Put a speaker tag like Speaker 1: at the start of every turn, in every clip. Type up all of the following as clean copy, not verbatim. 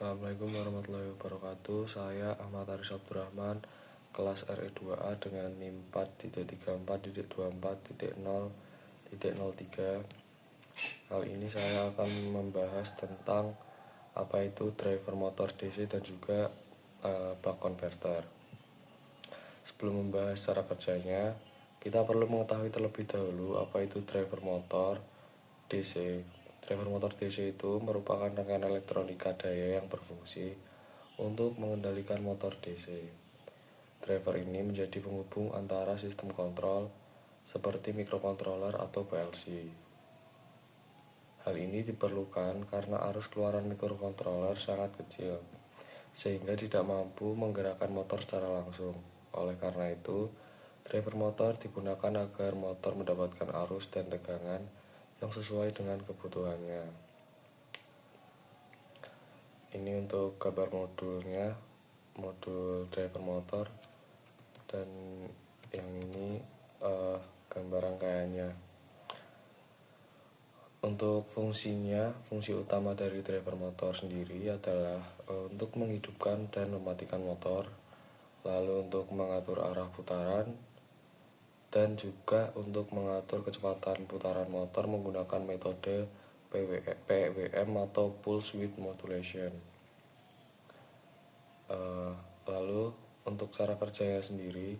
Speaker 1: Assalamualaikum warahmatullahi wabarakatuh. Saya Ahmad Aris Abdurrahman, kelas RE2A dengan NIM 4.34.24.0.03. Kali ini saya akan membahas tentang apa itu driver motor DC dan juga buck converter. Sebelum membahas cara kerjanya, kita perlu mengetahui terlebih dahulu apa itu driver motor DC. Driver motor DC itu merupakan rangkaian elektronika daya yang berfungsi untuk mengendalikan motor DC. Driver ini menjadi penghubung antara sistem kontrol seperti microcontroller atau PLC. Hal ini diperlukan karena arus keluaran microcontroller sangat kecil, sehingga tidak mampu menggerakkan motor secara langsung. Oleh karena itu, driver motor digunakan agar motor mendapatkan arus dan tegangan yang sesuai dengan kebutuhannya. Ini untuk gambar modulnya, modul driver motor, dan yang ini gambar rangkaiannya. Untuk fungsi utama dari driver motor sendiri adalah untuk menghidupkan dan mematikan motor, lalu untuk mengatur arah putaran, dan juga untuk mengatur kecepatan putaran motor menggunakan metode PWM atau Pulse Width Modulation. Lalu untuk cara kerjanya sendiri,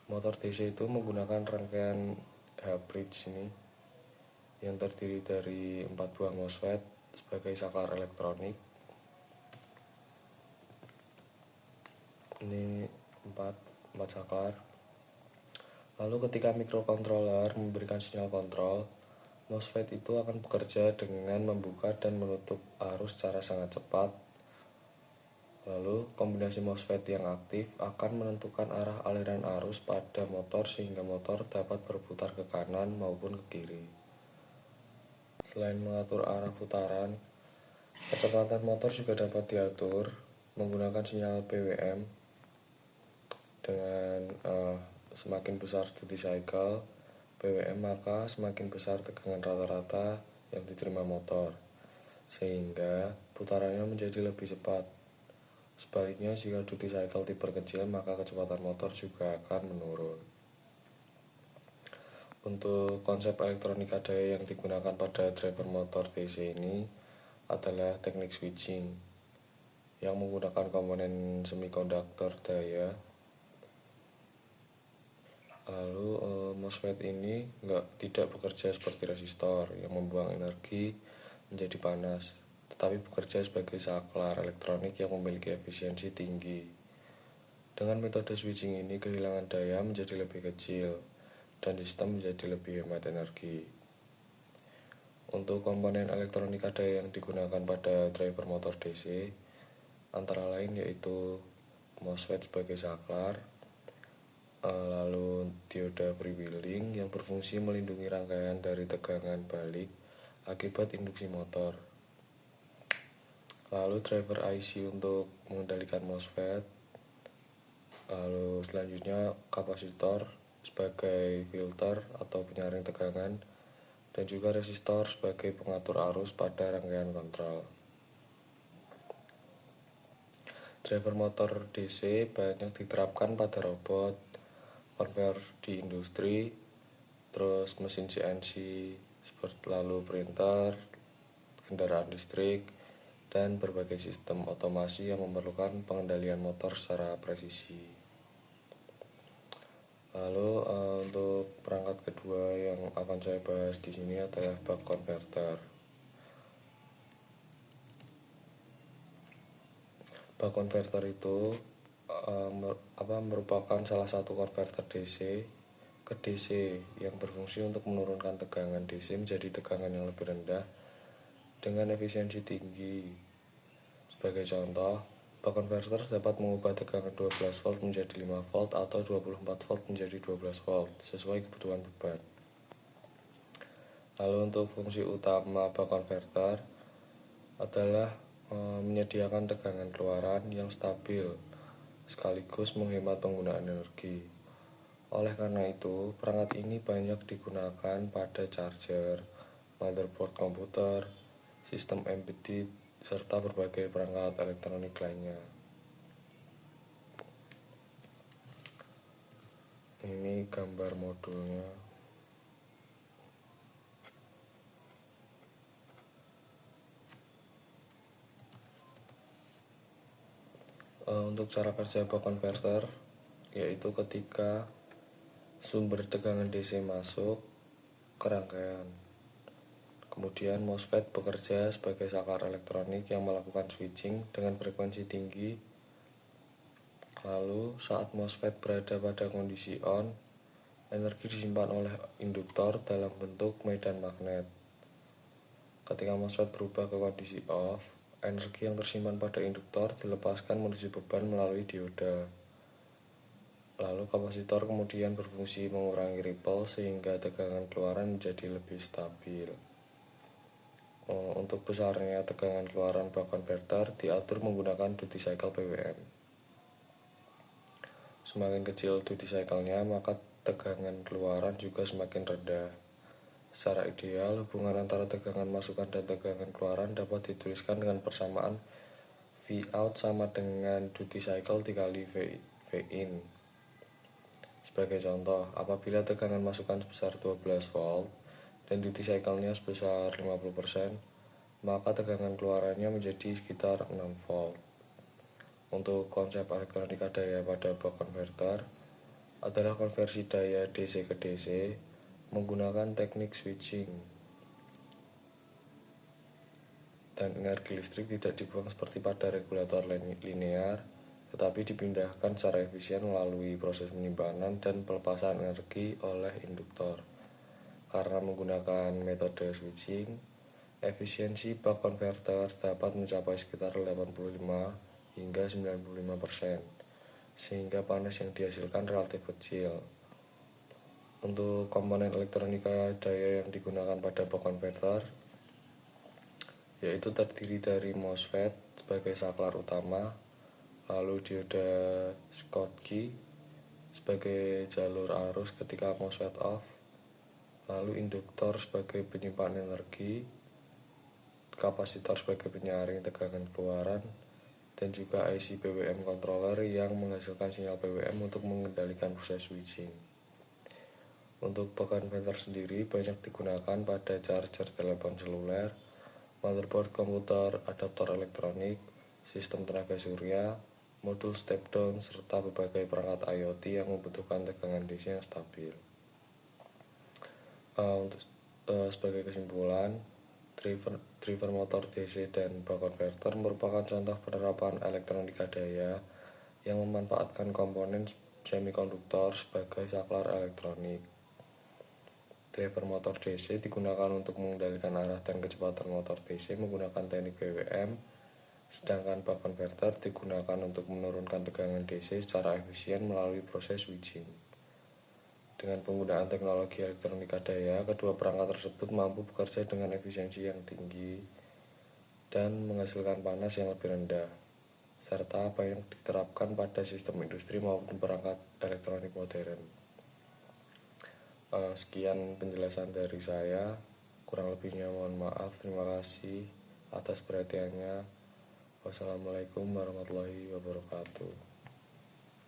Speaker 1: motor DC itu menggunakan rangkaian H-bridge ini yang terdiri dari 4 buah MOSFET sebagai saklar elektronik. Ini 4 saklar. Lalu ketika microcontroller memberikan sinyal kontrol, MOSFET itu akan bekerja dengan membuka dan menutup arus secara sangat cepat. Lalu kombinasi MOSFET yang aktif akan menentukan arah aliran arus pada motor sehingga motor dapat berputar ke kanan maupun ke kiri. Selain mengatur arah putaran, kecepatan motor juga dapat diatur menggunakan sinyal PWM dengan semakin besar duty cycle PWM, maka semakin besar tegangan rata-rata yang diterima motor, sehingga putarannya menjadi lebih cepat. Sebaliknya, jika duty cycle diperkecil, maka kecepatan motor juga akan menurun. Untuk konsep elektronika daya yang digunakan pada driver motor DC ini adalah teknik switching, yang menggunakan komponen semikonduktor daya. Lalu MOSFET ini tidak bekerja seperti resistor yang membuang energi menjadi panas, tetapi bekerja sebagai saklar elektronik yang memiliki efisiensi tinggi. Dengan metode switching ini, kehilangan daya menjadi lebih kecil dan sistem menjadi lebih hemat energi. Untuk komponen elektronika daya yang digunakan pada driver motor DC antara lain yaitu MOSFET sebagai saklar, lalu dioda freewheeling yang berfungsi melindungi rangkaian dari tegangan balik akibat induksi motor, lalu driver IC untuk mengendalikan MOSFET, lalu selanjutnya kapasitor sebagai filter atau penyaring tegangan, dan juga resistor sebagai pengatur arus pada rangkaian kontrol. Driver motor DC banyak diterapkan pada robot, konveyor di industri, terus mesin CNC, seperti lalu printer, kendaraan listrik, dan berbagai sistem otomasi yang memerlukan pengendalian motor secara presisi. Lalu untuk perangkat kedua yang akan saya bahas di sini adalah buck converter. Buck converter itu merupakan salah satu konverter DC ke DC yang berfungsi untuk menurunkan tegangan DC menjadi tegangan yang lebih rendah dengan efisiensi tinggi. Sebagai contoh, buck converter dapat mengubah tegangan 12 volt menjadi 5 volt atau 24 volt menjadi 12 volt sesuai kebutuhan beban. Lalu untuk fungsi utama buck converter adalah menyediakan tegangan keluaran yang stabil sekaligus menghemat penggunaan energi. Oleh karena itu, perangkat ini banyak digunakan pada charger, motherboard komputer, sistem embedded, serta berbagai perangkat elektronik lainnya. Ini gambar modulnya. Untuk cara kerja buck converter, yaitu ketika sumber tegangan DC masuk ke rangkaian, kemudian MOSFET bekerja sebagai saklar elektronik yang melakukan switching dengan frekuensi tinggi. Lalu saat MOSFET berada pada kondisi on, energi disimpan oleh induktor dalam bentuk medan magnet. Ketika MOSFET berubah ke kondisi off, energi yang tersimpan pada induktor dilepaskan menuju beban melalui dioda. Lalu kapasitor kemudian berfungsi mengurangi ripple sehingga tegangan keluaran menjadi lebih stabil. Untuk besarnya tegangan keluaran buck converter diatur menggunakan duty cycle PWM. Semakin kecil duty cycle-nya, maka tegangan keluaran juga semakin rendah. Secara ideal, hubungan antara tegangan masukan dan tegangan keluaran dapat dituliskan dengan persamaan Vout sama dengan duty cycle dikali Vin. Sebagai contoh, apabila tegangan masukan sebesar 12 volt dan duty cycle-nya sebesar 50%, maka tegangan keluarannya menjadi sekitar 6 volt. Untuk konsep elektronika daya pada buck converter adalah konversi daya DC ke DC menggunakan teknik switching, dan energi listrik tidak dibuang seperti pada regulator linear, tetapi dipindahkan secara efisien melalui proses penyimpanan dan pelepasan energi oleh induktor. Karena menggunakan metode switching, efisiensi buck converter dapat mencapai sekitar 85 hingga 95%, sehingga panas yang dihasilkan relatif kecil. Untuk komponen elektronika daya yang digunakan pada buck converter, yaitu terdiri dari MOSFET sebagai saklar utama, lalu dioda Schottky sebagai jalur arus ketika MOSFET off, lalu induktor sebagai penyimpan energi, kapasitor sebagai penyaring tegangan keluaran, dan juga IC PWM controller yang menghasilkan sinyal PWM untuk mengendalikan proses switching. Untuk buck converter sendiri banyak digunakan pada charger telepon seluler, motherboard komputer, adaptor elektronik, sistem tenaga surya, modul step down, serta berbagai perangkat IoT yang membutuhkan tegangan DC yang stabil. Sebagai kesimpulan, driver motor DC dan buck converter merupakan contoh penerapan elektronika daya yang memanfaatkan komponen semikonduktor sebagai saklar elektronik. Driver motor DC digunakan untuk mengendalikan arah dan kecepatan motor DC menggunakan teknik PWM, sedangkan buck converter digunakan untuk menurunkan tegangan DC secara efisien melalui proses switching. Dengan penggunaan teknologi elektronika daya, kedua perangkat tersebut mampu bekerja dengan efisiensi yang tinggi dan menghasilkan panas yang lebih rendah, serta apa yang diterapkan pada sistem industri maupun perangkat elektronik modern. Sekian penjelasan dari saya, kurang lebihnya mohon maaf. Terima kasih atas perhatiannya. Wassalamualaikum warahmatullahi wabarakatuh.